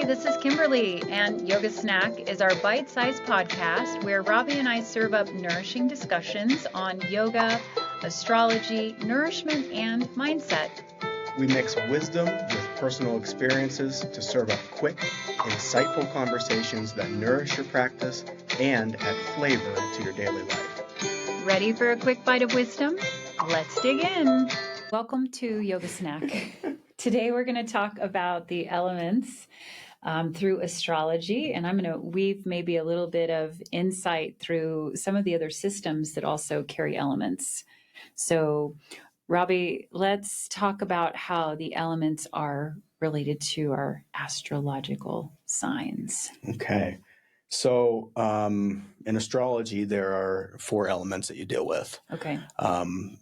this is Kimberlea, and Yoga Snack is our bite-sized podcast where Robbie and I serve up nourishing discussions on yoga, astrology, nourishment, and mindset. We mix wisdom with personal experiences to serve up quick, insightful conversations that nourish your practice and add flavor to your daily life. Ready for a quick bite of wisdom? Let's dig in. Welcome to Yoga Snack. Today we're going to talk about the elements through astrology, and I'm going to weave maybe a little bit of insight through some of the other systems that also carry elements. So, Robbie, let's talk about how the elements are related to our astrological signs. Okay. So in astrology, there are 4 elements that you deal with. Okay.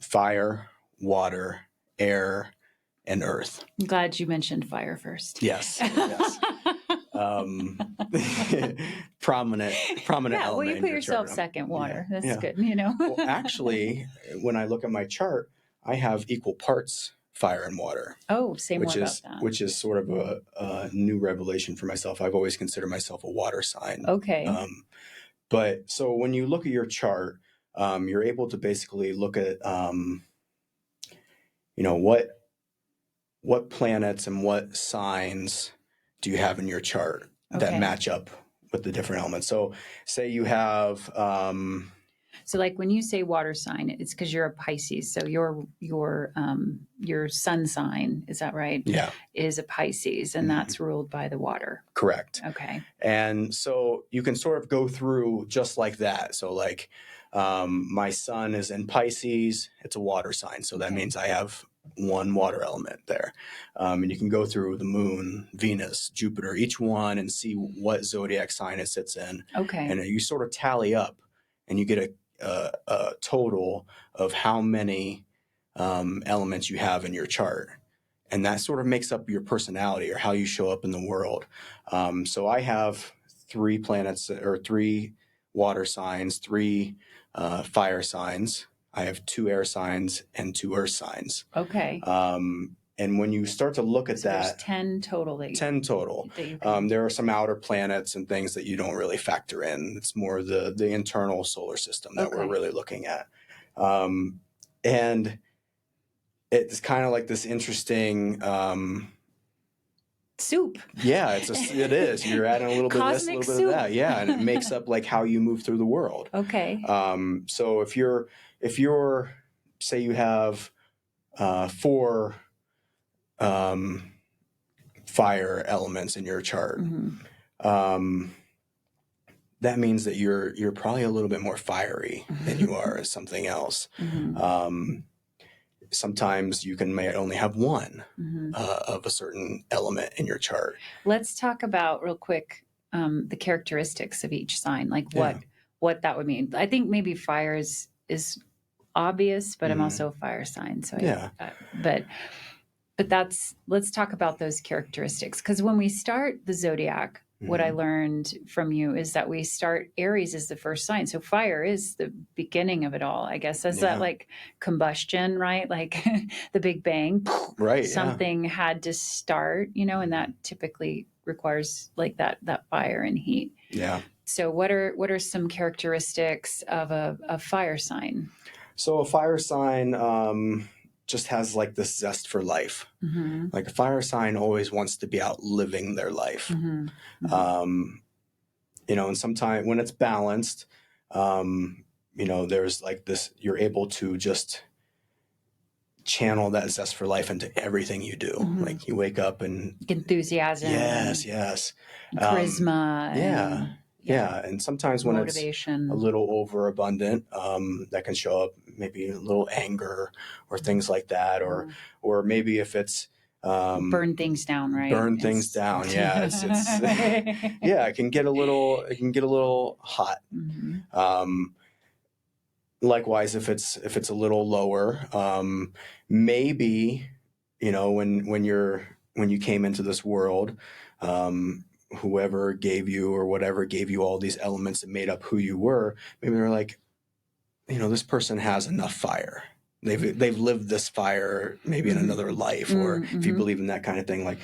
Fire, water, air, and earth. I'm glad you mentioned fire first. Yes. Yes. prominent element. Well, you in put your yourself chart. second, water. Yeah. That's good, you know. Well, actually, when I look at my chart, I have equal parts fire and water. Oh, say more about that. Which is sort of a new revelation for myself. I've always considered myself a water sign. Okay. But so when you look at your chart, you're able to basically look at, what planets and what signs do you have in your chart that match up with the different elements. So say you have... So like when you say water sign, it's because you're a Pisces. So your sun sign, is that right? Yeah. Is a Pisces, and that's ruled by the water. Correct. Okay. And so you can sort of go through just like that. So like my sun is in Pisces, it's a water sign. So that means I have one water element there. And you can go through the moon, Venus, Jupiter, each one and see what zodiac sign it sits in. Okay. And you sort of tally up and you get a total of how many elements you have in your chart. And that sort of makes up your personality or how you show up in the world. So I have 3 planets or 3 water signs, 3 fire signs. I have 2 air signs and 2 earth signs. Okay. And when you start to look at that, there's 10 total. 10 total. There are some outer planets and things that you don't really factor in. It's more the internal solar system that we're really looking at. And it's kind of like this interesting soup. Yeah, it is. You're adding a little bit of this, a little bit of that. Yeah, and it makes up like how you move through the world. Okay. So if you're say you have 4 fire elements in your chart, that means that you're probably a little bit more fiery than you are as something else. Sometimes you may only have one of a certain element in your chart. Let's talk about real quick the characteristics of each sign, like what that would mean. I think maybe fire is obvious, but I'm also a fire sign, so but let's talk about those characteristics, because when we start the zodiac, what I learned from you is that we start Aries as the first sign. So fire is the beginning of it all, I guess. That's that like combustion, right? Like the Big Bang. Right. Something had to start, and that typically requires like that fire and heat. Yeah. So what are some characteristics of a fire sign? So a fire sign just has like this zest for life. Like a fire sign always wants to be out living their life. And sometimes when it's balanced, there's like this, you're able to just channel that zest for life into everything you do. Like you wake up and enthusiasm. Yes. Charisma. Yeah. And sometimes when motivation. It's a little overabundant, that can show up maybe a little anger or things like that. Or maybe if it's, burn things down, right? Burn things down. Yeah. It's it can get a little hot. Likewise, if it's a little lower, maybe, when you came into this world, whoever gave you or whatever gave you all these elements that made up who you were, maybe they're like, this person has enough fire. They've lived this fire maybe in another life, or if you believe in that kind of thing, like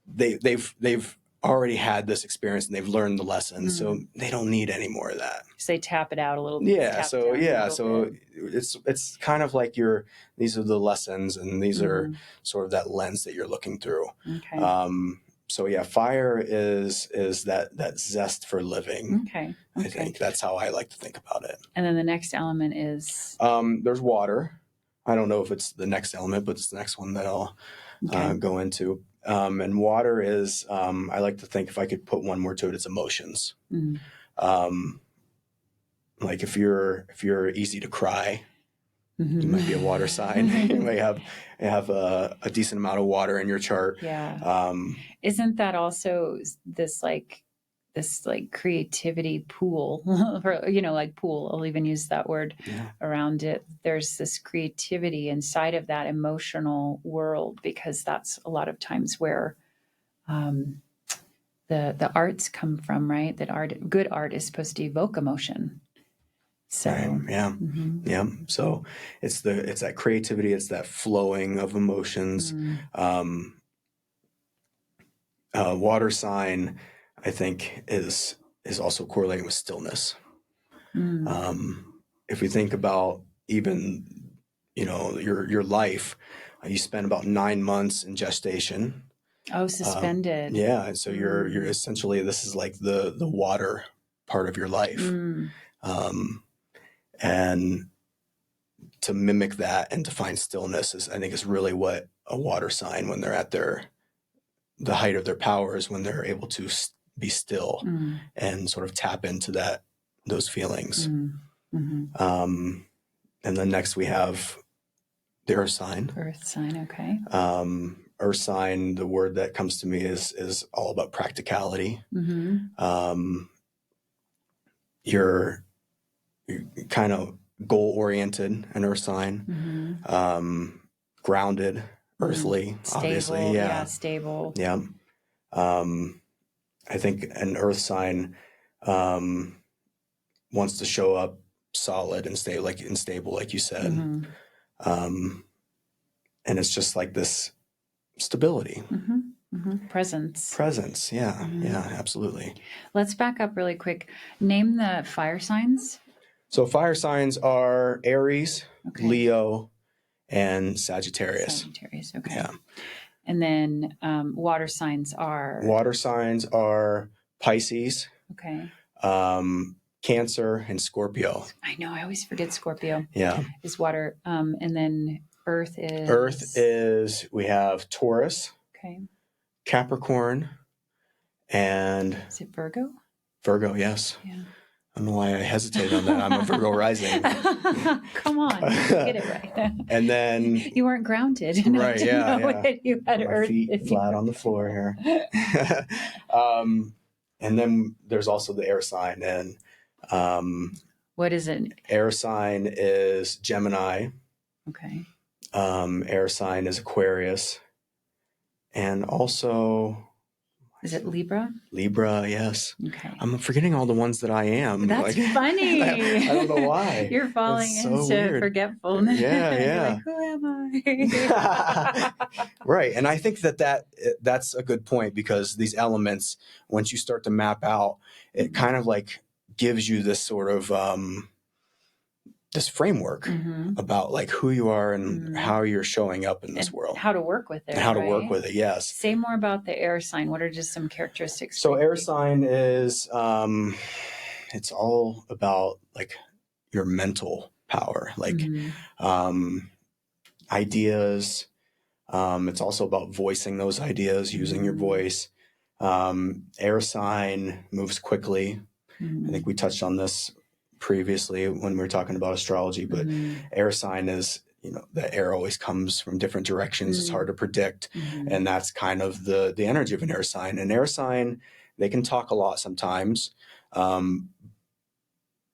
they've already had this experience and they've learned the lesson, so they don't need any more of that. So they tap it out a little bit. Yeah. So it's kind of like these are the lessons, and these are sort of that lens that you're looking through. Okay. So yeah, fire is that zest for living. Okay. I think that's how I like to think about it. And then the next element is? There's water. I don't know if it's the next element, but it's the next one that I'll go into. And water is, I like to think, if I could put one word to it, it's emotions. Like if you're easy to cry, you might be a water sign. You may have a decent amount of water in your chart. Yeah. Isn't that also this creativity pool, or, like pool, I'll even use that word around it. There's this creativity inside of that emotional world, because that's a lot of times where the arts come from, right? That good art is supposed to evoke emotion. So right. Yeah. So it's that creativity, it's that flowing of emotions. Water sign, I think, is also correlating with stillness. If we think about even your life, you spend about 9 months in gestation. Oh, suspended. Yeah, and so you're essentially, this is like the water part of your life. And to mimic that and to find stillness I think is really what a water sign, when they're at the height of their powers, when they're able to be still and sort of tap into those feelings. And then next we have the earth sign. Earth sign, okay. Earth sign, the word that comes to me is all about practicality. You're kind of goal-oriented, an earth sign. Grounded, earthly, stable, obviously. Yeah, stable. Yeah. I think an earth sign wants to show up solid and stable, like you said. And it's just like this stability. Presence. Yeah. Yeah, absolutely. Let's back up really quick. Name the fire signs. So fire signs are Aries, Leo, and Sagittarius. Okay. Yeah. And then water signs are? Water signs are Pisces. Okay. Cancer, and Scorpio. I know, I always forget Scorpio. Yeah. Is water. And then earth is? Earth is, we have Taurus. Okay. Capricorn, and... Is it Virgo? Virgo, yes. Yeah. I don't know why I hesitated on that. I'm a Virgo rising. Come on, get it right. And then... You weren't grounded. Right, yeah. You had my earth. feet flat on the floor here. And then there's also the air sign. And what is it? Air sign is Gemini. Okay. Air sign is Aquarius. And also... Is it Libra? Libra, yes. Okay. I'm forgetting all the ones that I am. That's funny. I don't know why. You're falling into forgetfulness. Yeah. Like, who am I? Right. And I think that's a good point, because these elements, once you start to map out, it kind of like gives you this sort of this framework about like who you are and how you're showing up in this world. How to work with it. And how to work with it, yes. Say more about the air sign. What are just some characteristics? So air sign is, it's all about like your mental power, like ideas. It's also about voicing those ideas, using your voice. Air sign moves quickly. I think we touched on this previously when we were talking about astrology, but air sign is, the air always comes from different directions. It's hard to predict. And that's kind of the energy of an air sign. An air sign, they can talk a lot sometimes. But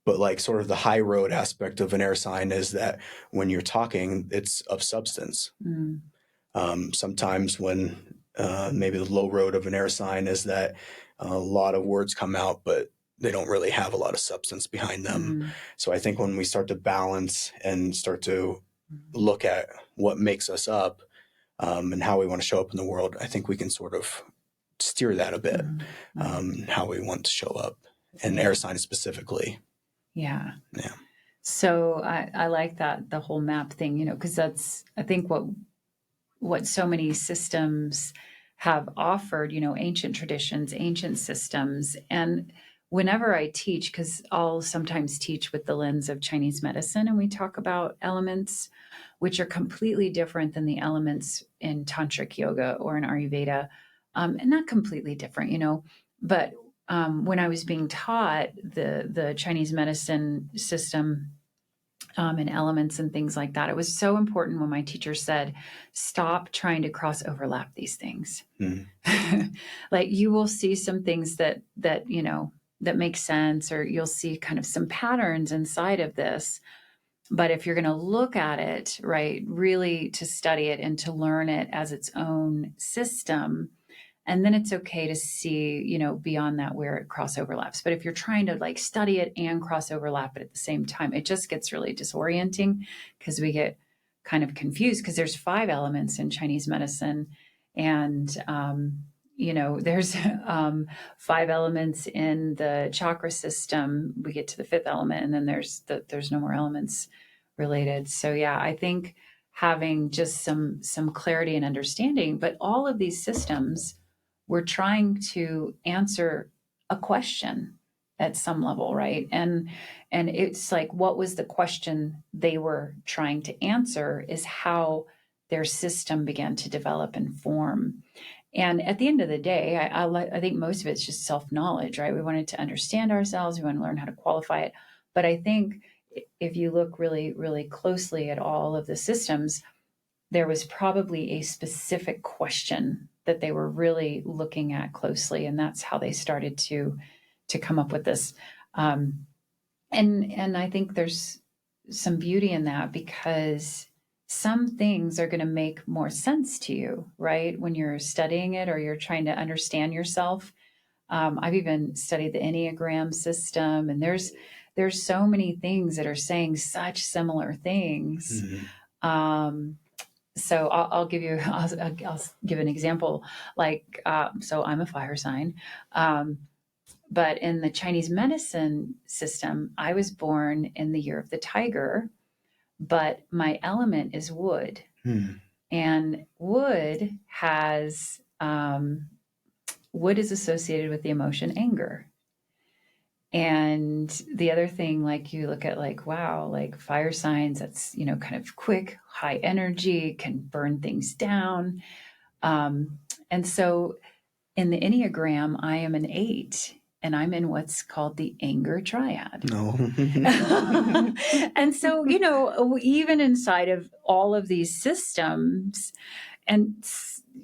like sort of the high road aspect of an air sign is that when you're talking, it's of substance. Sometimes when maybe the low road of an air sign is that a lot of words come out, but they don't really have a lot of substance behind them. So I think when we start to balance and start to look at what makes us up and how we want to show up in the world, I think we can sort of steer that a bit, how we want to show up, and air signs specifically. Yeah. Yeah. So I like that, the whole map thing, because that's, I think, what so many systems have offered, ancient traditions, ancient systems. And whenever I teach, because I'll sometimes teach with the lens of Chinese medicine, and we talk about elements, which are completely different than the elements in tantric yoga or in Ayurveda, and not completely different, but when I was being taught the Chinese medicine system, and elements and things like that, it was so important when my teacher said, stop trying to cross overlap these things. Like, you will see some things that make sense, or you'll see kind of some patterns inside of this. But if you're going to look at it, right, really to study it and to learn it as its own system, and then it's okay to see, beyond that where it cross overlaps. But if you're trying to like study it and cross overlap it at the same time, it just gets really disorienting, because we get kind of confused, because there's 5 elements in Chinese medicine. And, there's 5 elements in the chakra system. We get to the 5th element, and then there's no more elements related. So yeah, I think having just some clarity and understanding, but all of these systems, we're trying to answer a question at some level, right? And it's like, what was the question they were trying to answer is how their system began to develop and form. And at the end of the day, I think most of it's just self-knowledge, right? We wanted to understand ourselves. We want to learn how to qualify it. But I think if you look really, really closely at all of the systems, there was probably a specific question that they were really looking at closely, and that's how they started to come up with this. And I think there's some beauty in that, because some things are going to make more sense to you, right, when you're studying it or you're trying to understand yourself. I've even studied the Enneagram system, and there's so many things that are saying such similar things. So I'll give you, I'll give an example. Like, so I'm a fire sign, but in the Chinese medicine system, I was born in the year of the tiger, but my element is wood, and wood is associated with the emotion anger. And the other thing, like, you look at like, wow, like fire signs, that's, kind of quick, high energy, can burn things down. And so in the Enneagram, I am an 8, and I'm in what's called the anger triad. No. And so, even inside of all of these systems, and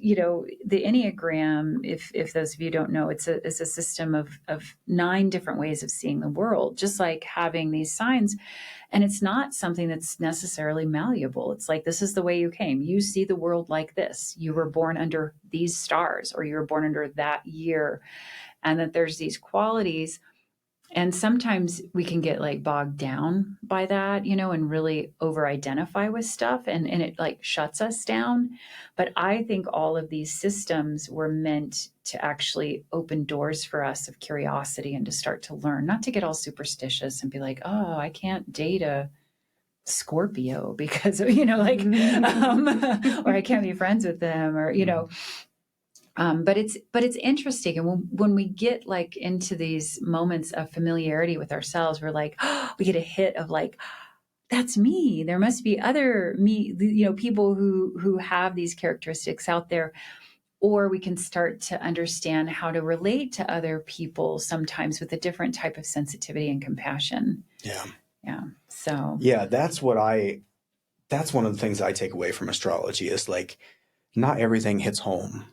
the Enneagram, if those of you don't know, it's a system of 9 different ways of seeing the world, just like having these signs. And it's not something that's necessarily malleable. It's like, this is the way you came. You see the world like this. You were born under these stars, or you were born under that year. And that there's these qualities. And sometimes we can get like bogged down by that, and really over-identify with stuff, and it like shuts us down. But I think all of these systems were meant to actually open doors for us of curiosity, and to start to learn, not to get all superstitious and be like, oh, I can't date a Scorpio because, or I can't be friends with them, or, but it's interesting. And when we get like into these moments of familiarity with ourselves, we're like, oh, we get a hit of like, that's me. There must be other me, people who have these characteristics out there. Or we can start to understand how to relate to other people, sometimes with a different type of sensitivity and compassion. Yeah. Yeah. So yeah, that's one of the things I take away from astrology, is like, not everything hits home.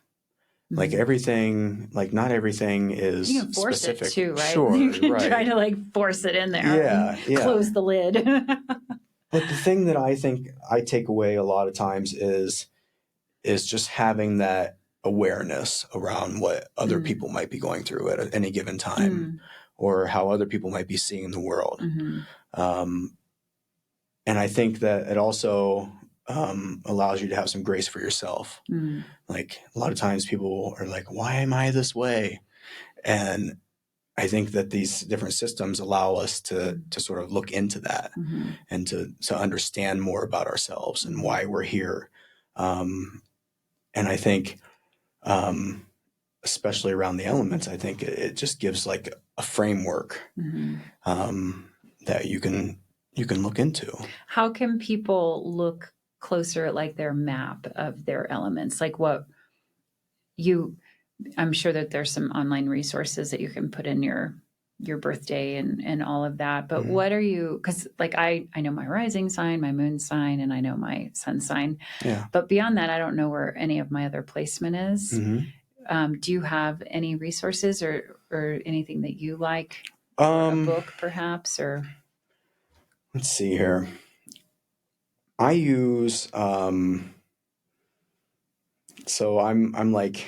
Like everything, like not everything is you can force specific. it too, right? Sure, you can right. try to like force it in there. Yeah. Close the lid. But the thing that I think I take away a lot of times is just having that awareness around what other people might be going through at any given time, or how other people might be seeing the world. And I think that it also allows you to have some grace for yourself. Mm. Like a lot of times people are like, why am I this way? And I think that these different systems allow us to sort of look into that Mm-hmm. and to understand more about ourselves and why we're here. And I think, especially around the elements, I think it just gives like a framework that you can look into. How can people look closer at like their map of their elements? Like I'm sure that there's some online resources that you can put in your birthday and all of that. But what are you, because like I know my rising sign, my moon sign, and I know my sun sign. Yeah. But beyond that, I don't know where any of my other placement is. Do you have any resources or anything that you like? A book perhaps, or let's see here. I use so I'm like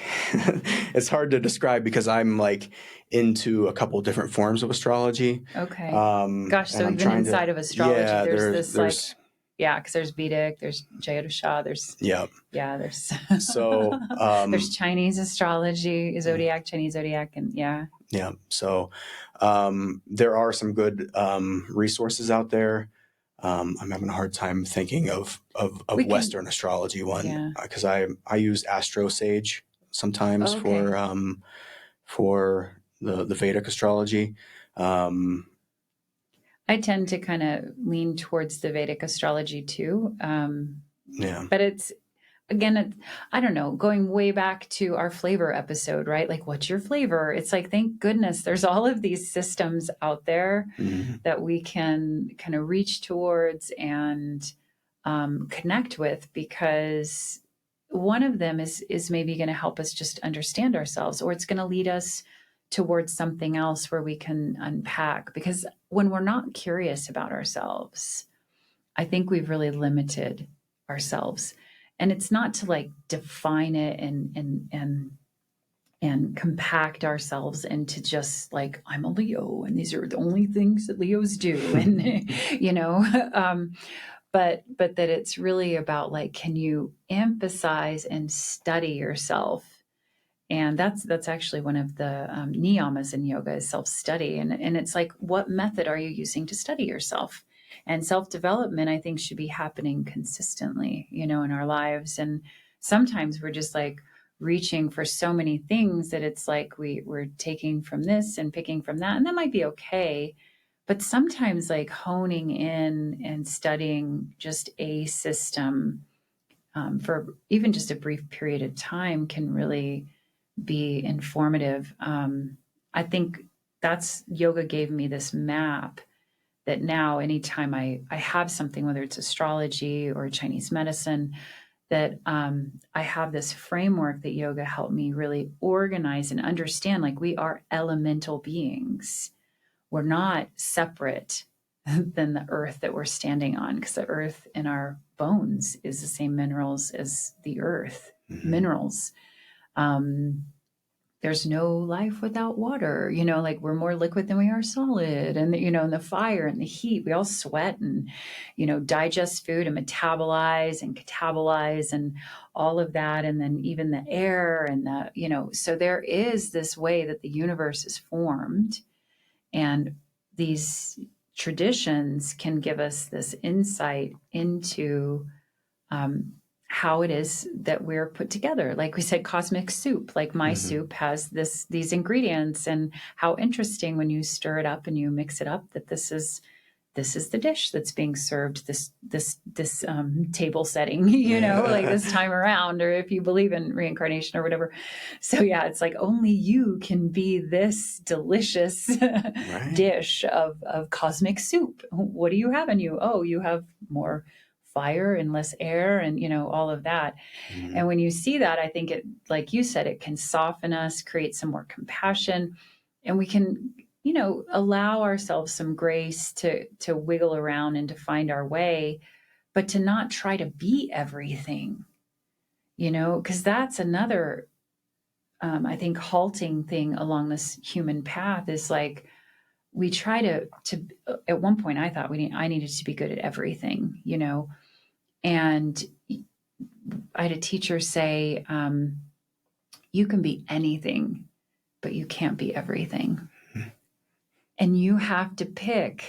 it's hard to describe because I'm like into a couple different forms of astrology. Okay. So even inside of astrology, yeah, there's like, because there's Vedic, there's Jyotisha, there's so there's Chinese astrology, Chinese zodiac, and yeah. So there are some good resources out there. I'm having a hard time thinking of Western astrology one because I use Astrosage sometimes for the Vedic astrology. I tend to kind of lean towards the Vedic astrology too. But it's, again, I don't know, going way back to our flavor episode, right? Like, what's your flavor? It's like, thank goodness there's all of these systems out there that we can kind of reach towards and connect with, because one of them is maybe going to help us just understand ourselves, or it's going to lead us towards something else where we can unpack. Because when we're not curious about ourselves, I think we've really limited ourselves. And it's not to like define it and compact ourselves into just like, I'm a Leo and these are the only things that Leos do. And, but that it's really about like, can you emphasize and study yourself? And that's actually one of the niyamas in yoga, is self-study. And it's like, what method are you using to study yourself? And self-development, I think, should be happening consistently, in our lives. And sometimes we're just like reaching for so many things that it's like we're taking from this and picking from that. And that might be okay. But sometimes like honing in and studying just a system for even just a brief period of time can really be informative. I think that's, yoga gave me this map that now anytime I have something, whether it's astrology or Chinese medicine, that I have this framework that yoga helped me really organize and understand, like, we are elemental beings. We're not separate than the earth that we're standing on, because the earth in our bones is the same minerals as the earth minerals. There's no life without water, like we're more liquid than we are solid. And, and the fire and the heat, we all sweat and, digest food and metabolize and catabolize and all of that. And then even the air and so there is this way that the universe is formed. And these traditions can give us this insight into how it is that we're put together. Like we said, cosmic soup, like my soup has these ingredients, and how interesting when you stir it up and you mix it up, that this is the dish that's being served, this table setting, like this time around, or if you believe in reincarnation or whatever. So yeah, it's like only you can be this delicious dish of cosmic soup. What do you have in you? Oh, you have more fire and less air and, all of that. And when you see that, I think it, like you said, it can soften us, create some more compassion, and we can, allow ourselves some grace to wiggle around and to find our way, but to not try to be everything, because that's another, I think, halting thing along this human path, is like, we try to at one point I thought I needed to be good at everything, And I had a teacher say, you can be anything, but you can't be everything. And you have to pick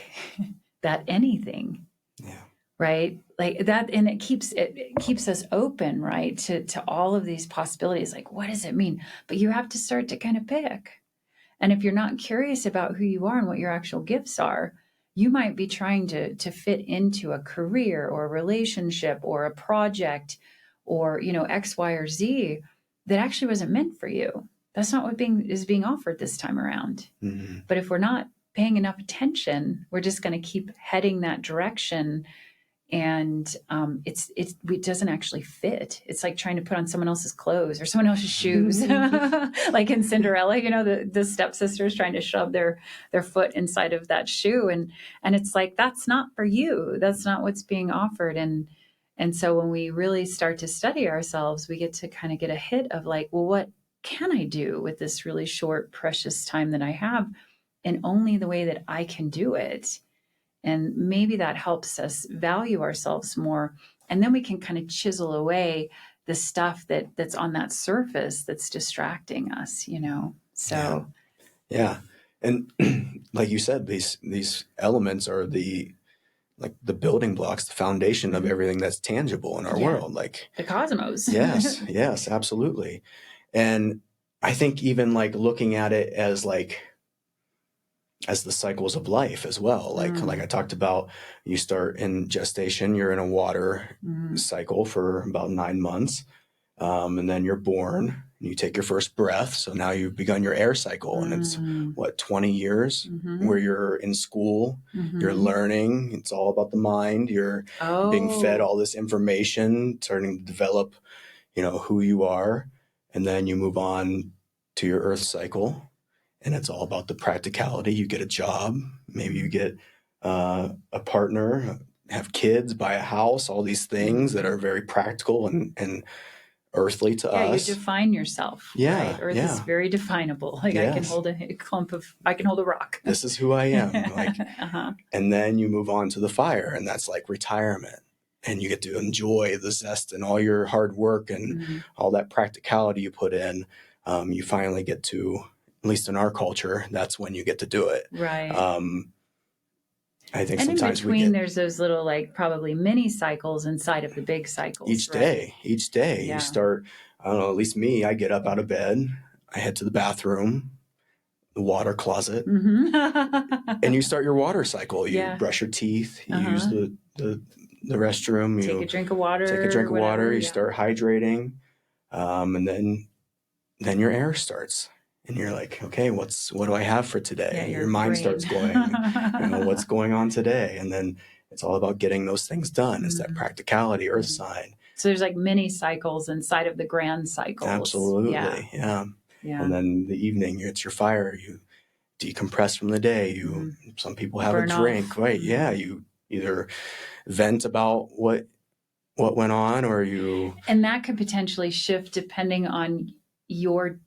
that anything. Yeah. Right? Like that, and it keeps us open, right? To all of these possibilities. Like, what does it mean? But you have to start to kind of pick. And if you're not curious about who you are and what your actual gifts are, you might be trying to fit into a career or a relationship or a project or, X, Y, or Z that actually wasn't meant for you. That's not what is being offered this time around. Mm-hmm. But if we're not paying enough attention, we're just going to keep heading that direction. And it doesn't actually fit. It's like trying to put on someone else's clothes or someone else's shoes, like in Cinderella. The stepsisters trying to shove their foot inside of that shoe, and it's like, that's not for you. That's not what's being offered. And so when we really start to study ourselves, we get to kind of get a hit of like, well, what can I do with this really short, precious time that I have, and only the way that I can do it. And maybe that helps us value ourselves more. And then we can kind of chisel away the stuff that's on that surface that's distracting us, So Yeah. And like you said, these elements are the building blocks, the foundation of everything that's tangible in our world. Like the cosmos. Yes, absolutely. And I think even like looking at it as the cycles of life as well. Like I talked about, you start in gestation, you're in a water cycle for about 9 months. And then you're born, you take your first breath. So now you've begun your air cycle, and it's 20 years where you're in school, you're learning. It's all about the mind. You're being fed all this information, starting to develop, who you are. And then you move on to your earth cycle. And it's all about the practicality. You get a job, maybe you get a partner, have kids, buy a house, all these things that are very practical and earthly to us. You define yourself. Yeah. Right? Earth is very definable. Like I can hold I can hold a rock. This is who I am. And then you move on to the fire, and that's like retirement. And you get to enjoy the zest and all your hard work and all that practicality you put in. You finally get to, at least in our culture, that's when you get to do it. Right. I think and sometimes in between, there's those little, like, probably mini cycles inside of the big cycles. Each day, you start, I don't know, at least me, I get up out of bed, I head to the bathroom, the water closet, and you start your water cycle. You brush your teeth, you use the restroom, take a drink of water, you start hydrating, and then your air starts. And you're like, okay, what do I have for today? Your mind starts going, what's going on today? And then it's all about getting those things done. It's that practicality, earth sign. So there's like mini cycles inside of the grand cycles. Absolutely, yeah. And then the evening, it's your fire. You decompress from the day. Some people have a drink, right? Yeah, you either vent about what went on, or you... And that could potentially shift depending on your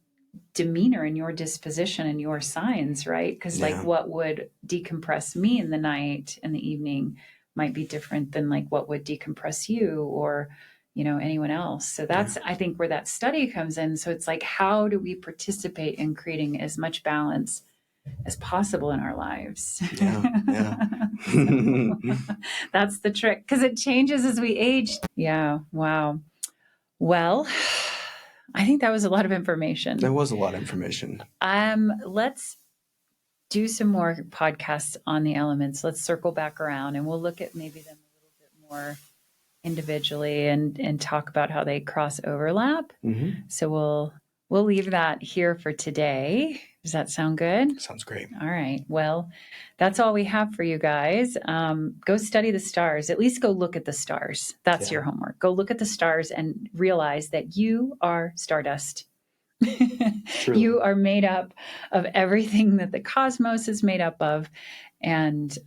demeanor and your disposition and your signs, right? Because like what would decompress me in the night and the evening might be different than like what would decompress you or anyone else. So that's I think where that study comes in. So it's like, how do we participate in creating as much balance as possible in our lives? That's the trick, because it changes as we age. Wow. Well, I think that was a lot of information. That was a lot of information. Let's do some more podcasts on the elements. Let's circle back around, and we'll look at maybe them a little bit more individually and talk about how they cross overlap. So we'll leave that here for today. Does that sound good? Sounds great. All right. Well, that's all we have for you guys. Go study the stars. At least go look at the stars. That's your homework. Go look at the stars and realize that you are stardust. You are made up of everything that the cosmos is made up of. And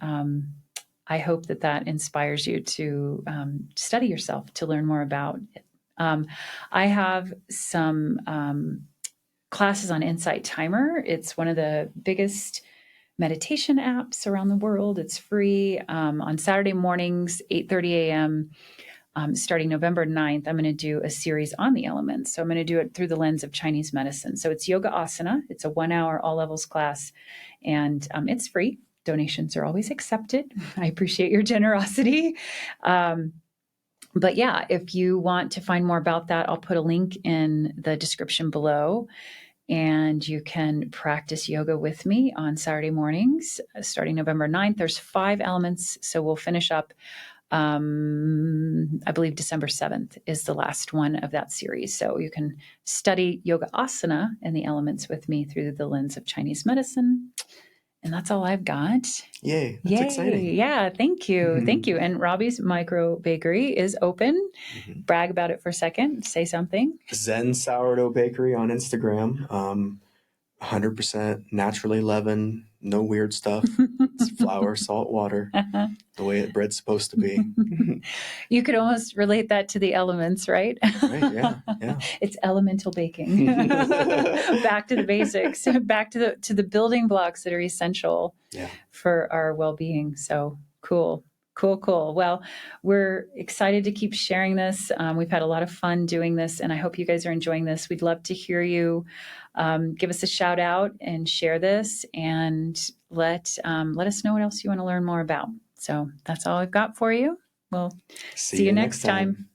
I hope that inspires you to study yourself, to learn more about it. I have some classes on Insight Timer. It's one of the biggest meditation apps around the world. It's free on Saturday mornings, 8:30 a.m. starting November 9th, I'm going to do a series on the elements. So I'm going to do it through the lens of Chinese medicine. So it's yoga asana. It's a 1-hour all levels class, and it's free. Donations are always accepted. I appreciate your generosity. But yeah, if you want to find more about that, I'll put a link in the description below, and you can practice yoga with me on Saturday mornings starting November 9th. There's 5 elements, so we'll finish up. I believe December 7th is the last one of that series. So you can study yoga asana and the elements with me through the lens of Chinese medicine. And that's all I've got. Yay. That's exciting. Yeah. Thank you. Mhm. Thank you. And Robbie's Micro Bakery is open. Mhm. Brag about it for a second. Say something. Zen Sourdough Bakery on Instagram. 100% naturally leavened, no weird stuff. It's flour, salt, water, the way bread's supposed to be. You could almost relate that to the elements, right? Right, yeah. It's elemental baking. Back to the basics, back to the building blocks that are essential for our well-being. So cool. Well, we're excited to keep sharing this. We've had a lot of fun doing this, and I hope you guys are enjoying this. We'd love to hear you. Give us a shout out and share this, and let us know what else you want to learn more about. So that's all I've got for you. We'll see you next time.